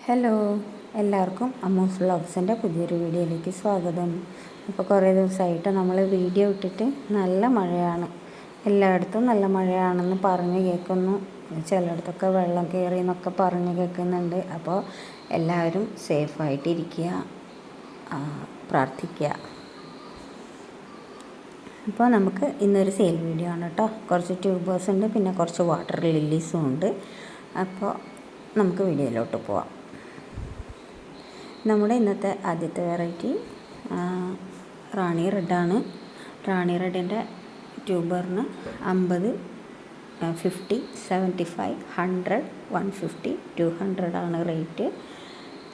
Hello, എല്ലാവർക്കും അമ്മൂസ് വ്ളോഗ്സിൻ്റെ പുതിയൊരു വീഡിയോയിലേക്ക് സ്വാഗതം. അപ്പോൾ കുറേ ദിവസമായിട്ട് നമ്മൾ വീഡിയോ ഇട്ടിട്ട് നല്ല മഴയാണ്, എല്ലായിടത്തും നല്ല മഴയാണെന്ന് പറഞ്ഞ് കേൾക്കുന്നു. ചിലയിടത്തൊക്കെ വെള്ളം കയറി എന്നൊക്കെ പറഞ്ഞ് കേൾക്കുന്നുണ്ട്. അപ്പോൾ എല്ലാവരും സേഫായിട്ടിരിക്കുക, പ്രാർത്ഥിക്കുക. അപ്പോൾ നമുക്ക് ഇന്നൊരു സെയിൽ വീഡിയോ ആണ് കേട്ടോ. കുറച്ച് ട്യൂബേഴ്സ് ഉണ്ട്, പിന്നെ കുറച്ച് വാട്ടർ ലില്ലീസും ഉണ്ട്. അപ്പോൾ നമുക്ക് വീഡിയോയിലോട്ട് പോവാം. നമ്മുടെ ഇന്നത്തെ ആദ്യത്തെ വെറൈറ്റി റാണി റെഡാണ്. റാണി റെഡിൻ്റെ ട്യൂബറിന് 50, 50, 75, 100, 150, 200 ആണ് റേറ്റ്.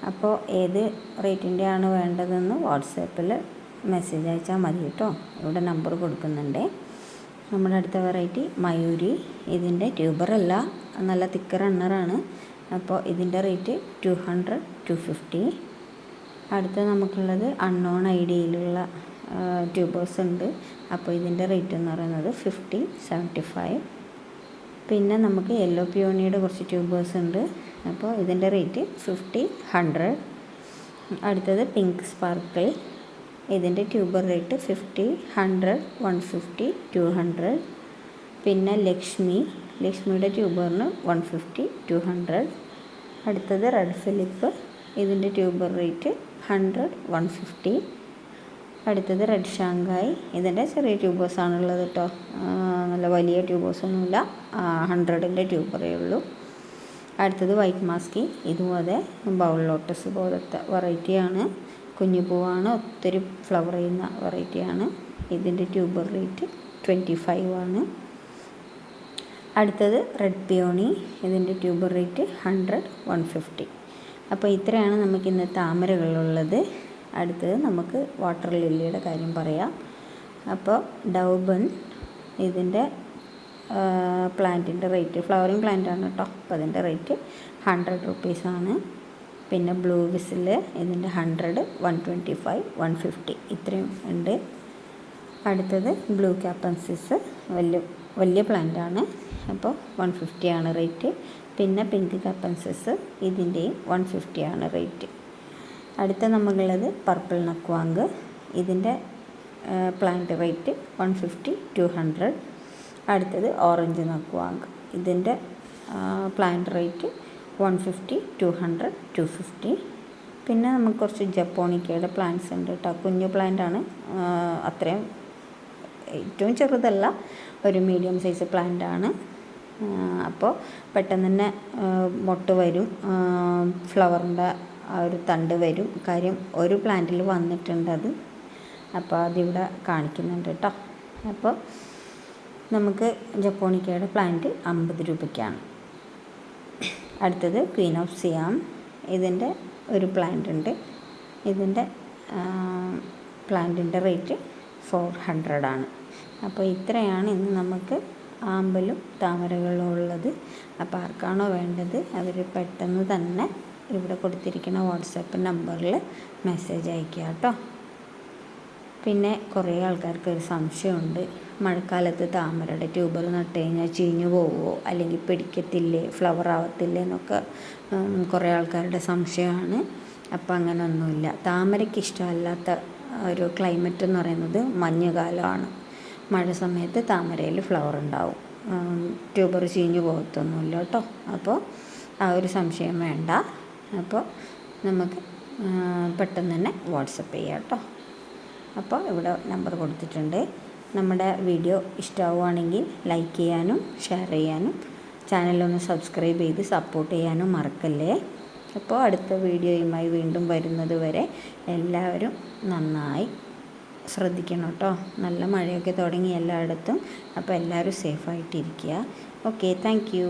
അപ്പോൾ ഏത് റേറ്റിൻ്റെ ആണ് വേണ്ടതെന്ന് വാട്സാപ്പിൽ മെസ്സേജ് അയച്ചാൽ മതി കേട്ടോ. ഇവിടെ നമ്പർ കൊടുക്കുന്നുണ്ട്. നമ്മുടെ അടുത്ത വെറൈറ്റി മയൂരി. ഇതിൻ്റെ ട്യൂബറല്ല, നല്ല തിക്ക് റണ്ണറാണ്. അപ്പോൾ ഇതിൻ്റെ റേറ്റ് 200, 250. അടുത്ത നമുക്കുള്ളത് അൺനോൺ ഐഡിയയിലുള്ള ട്യൂബേഴ്സ് ഉണ്ട്. അപ്പോൾ ഇതിൻ്റെ റേറ്റ് എന്ന് പറയുന്നത് 50, 75. പിന്നെ നമുക്ക് യെല്ലോ പിയോണിയുടെ കുറച്ച് ട്യൂബേഴ്സ് ഉണ്ട്. അപ്പോൾ ഇതിൻ്റെ റേറ്റ് 50, 100. അടുത്തത് പിങ്ക് സ്പാർക്കിൾ. ഇതിൻ്റെ ട്യൂബർ റേറ്റ് 50, 100, 150, 200. പിന്നെ ലക്ഷ്മിയുടെ ട്യൂബറിന് 150, 200. അടുത്തത് റെഡ് ഫിലിപ്പ്. ഇതിൻ്റെ ട്യൂബർ റേറ്റ് 100, 150. അടുത്തത് റെഡ് ഷാങ്കായ്. ഇതിൻ്റെ ചെറിയ ട്യൂബേഴ്സാണുള്ളത് കേട്ടോ, നല്ല വലിയ ട്യൂബേഴ്സൊന്നുമില്ല, 100ൻ്റെ ട്യൂബറേ ഉള്ളൂ. അടുത്തത് വൈറ്റ് മാസ്കി. ഇതും അതെ, ബൗൾ ലോട്ടസ് പോലത്തെ വെറൈറ്റിയാണ്. കുഞ്ഞു പൂവാണ്, ഒത്തിരി ഫ്ലവർ ചെയ്യുന്ന വെറൈറ്റിയാണ്. ഇതിൻ്റെ ട്യൂബർ റേറ്റ് 25 ആണ്. അടുത്തത് റെഡ് പിയോണി. ഇതിൻ്റെ ട്യൂബർ റേറ്റ് 100, 150. അപ്പോൾ ഇത്രയാണ് നമുക്ക് ഇന്ന് താമരകളുള്ളത്. അടുത്തത് നമുക്ക് വാട്ടർ ലില്ലിയുടെ കാര്യം പറയാം. അപ്പോൾ ഡൗബൻ. ഇതിൻ്റെ പ്ലാന്റിൻ്റെ റേറ്റ്, ഫ്ലവറിങ് പ്ലാന്റാണ് കേട്ടോ. അപ്പോൾ അതിൻ്റെ റേറ്റ് 100 റുപ്പീസാണ്. പിന്നെ ബ്ലൂ വിസിൽ. ഇതിൻ്റെ 100, 125, 150 ഇത്രയും ഉണ്ട്. അടുത്തത് ബ്ലൂ ക്യാപ്പൻസിസ്, വലിയ പ്ലാന്റാണ്. അപ്പോൾ 150 ആണ് റേറ്റ്. പിന്നെ പിങ്ക് കപ്പൻസസ്, ഇതിൻ്റെയും 150 ആണ് റേറ്റ്. അടുത്ത നമുക്കുള്ളത് പർപ്പിൾ നക്വാങ്ക്. ഇതിൻ്റെ പ്ലാന്റ് റേറ്റ് 150, 200. അടുത്തത് ഓറഞ്ച് നക്വാങ്ക്. ഇതിൻ്റെ പ്ലാന്റ് റേറ്റ് 150, 200, 250. പിന്നെ നമുക്ക് കുറച്ച് ജപ്പോണിക്കയുടെ പ്ലാന്റ്സ് ഉണ്ട് കേട്ടോ. കുഞ്ഞു പ്ലാന്റാണ്, അത്രയും ഏറ്റവും ചെറുതല്ല, ഒരു മീഡിയം സൈസ് പ്ലാന്റാണ്. അപ്പോൾ പെട്ടെന്ന് തന്നെ മൊട്ട് വരും, ഫ്ലവറിൻ്റെ ആ ഒരു തണ്ട് വരും. കാര്യം ഒരു പ്ലാന്റിൽ വന്നിട്ടുണ്ട് അത്. അപ്പോൾ അതിവിടെ കാണിക്കുന്നുണ്ട് കേട്ടോ. അപ്പോൾ നമുക്ക് ജപ്പോണിക്കയുടെ പ്ലാന്റ് 50 രൂപയ്ക്കാണ്. അടുത്തത് ക്വീൻ ഓഫ് സിയാം. ഇതിൻ്റെ ഒരു പ്ലാന്റ് ഉണ്ട്. ഇതിൻ്റെ പ്ലാന്റിൻ്റെ റേറ്റ് 400 ആണ്. അപ്പോൾ ഇത്രയാണ് ഇന്ന് നമുക്ക് ആമ്പലും താമരകളും ഉള്ളത്. അപ്പോൾ ആർക്കാണോ വേണ്ടത് അവർ പെട്ടെന്ന് തന്നെ ഇവിടെ കൊടുത്തിരിക്കുന്ന വാട്സാപ്പ് നമ്പറിൽ മെസ്സേജ് അയയ്ക്കുക കേട്ടോ. പിന്നെ കുറേ ആൾക്കാർക്ക് ഒരു സംശയമുണ്ട്, മഴക്കാലത്ത് താമരയുടെ ട്യൂബർ നട്ട് കഴിഞ്ഞാൽ ചീഞ്ഞു പോവുമോ, അല്ലെങ്കിൽ പിടിക്കത്തില്ലേ, ഫ്ലവർ ആവത്തില്ലേ എന്നൊക്കെ കുറേ ആൾക്കാരുടെ സംശയമാണ്. അപ്പോൾ അങ്ങനെയൊന്നുമില്ല. താമരയ്ക്ക് ഇഷ്ടമല്ലാത്ത ഒരു ക്ലൈമറ്റ് എന്ന് പറയുന്നത് മഞ്ഞുകാലമാണ്. മഴ സമയത്ത് താമരയിൽ ഫ്ലവർ ഉണ്ടാവും, ട്യൂബർ ചീഞ്ഞു പോകത്തൊന്നുമില്ല കേട്ടോ. അപ്പോൾ ആ ഒരു സംശയം വേണ്ട. അപ്പോൾ നമുക്ക് പെട്ടെന്ന് തന്നെ വാട്സപ്പ് ചെയ്യാം കേട്ടോ. അപ്പോൾ ഇവിടെ നമ്പർ കൊടുത്തിട്ടുണ്ട്. നമ്മുടെ വീഡിയോ ഇഷ്ടമാവുകയാണെങ്കിൽ ലൈക്ക് ചെയ്യാനും ഷെയർ ചെയ്യാനും ചാനലൊന്ന് സബ്സ്ക്രൈബ് ചെയ്ത് സപ്പോർട്ട് ചെയ്യാനും മറക്കല്ലേ. അപ്പോൾ അടുത്ത വീഡിയോയുമായി വീണ്ടും വരുന്നത് വരെ എല്ലാവരും നന്നായി ശ്രദ്ധിക്കണം കേട്ടോ. നല്ല മഴയൊക്കെ തുടങ്ങി എല്ലായിടത്തും. അപ്പോൾ എല്ലാവരും സേഫായിട്ടിരിക്കുക. Okay, thank you.